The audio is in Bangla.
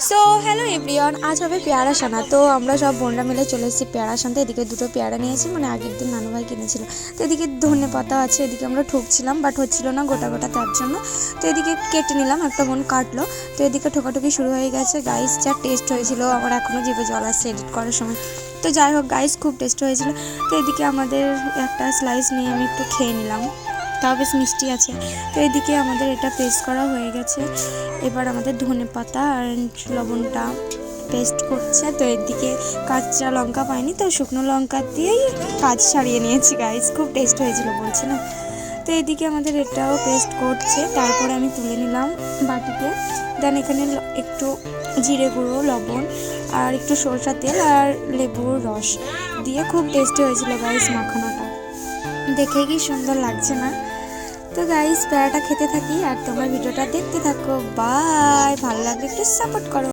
সো হ্যালো এভরিওয়ান, আজ হবে পেয়ারা সানা। তো আমরা সব বোনরা মিলে চলে এসেছি পেয়ারা সানতে। এদিকে দুটো পেয়ারা নিয়েছি, মানে আগের দিন নানুভাই কিনেছিল। তো এদিকে ধনে পাতা আছে, এদিকে আমরা ঠুকছিলাম বাট হচ্ছিল না গোটা গোটা, তার জন্য তো এদিকে কেটে নিলাম, একটা বোন কাটলো। তো এদিকে ঠোকাঠুকি শুরু হয়ে গেছে। গাইস যা টেস্ট হয়েছিল, আমার এখনও জিভে জল আসছে এডিট করার সময়। তো যাই হোক গাইস, খুব টেস্ট হয়েছিল। তো এদিকে আমাদের একটা স্লাইস নিয়ে আমি একটু খেয়ে নিলাম, তাও বেশ মিষ্টি আছে। তো এদিকে আমাদের এটা পেস্ট করা হয়ে গেছে। এবার আমাদের ধনে পাতা আর লবণটা পেস্ট করছে। তো এদিকে কাঁচা লঙ্কা পাইনি, তো শুকনো লঙ্কা দিয়েই কাজ সারিয়ে নিয়েছি গাইস, খুব টেস্ট হয়েছিল বলছি না। তো এদিকে আমাদের এটাও পেস্ট করছে, তারপরে আমি তুলে নিলাম বাটিতে। দেন এখানে একটু জিরে গুঁড়ো, লবণ আর একটু সরষের তেল আর লেবুর রস দিয়ে খুব টেস্টি হয়েছিল গাইস মাখানাটা। দেখে কি সুন্দর লাগছে না? তো গাইস প্যারাটা খেতে থাকি আর তোমরা ভিডিওটা দেখতে থাকো। বাই, ভালো লাগলে একটু সাপোর্ট করো।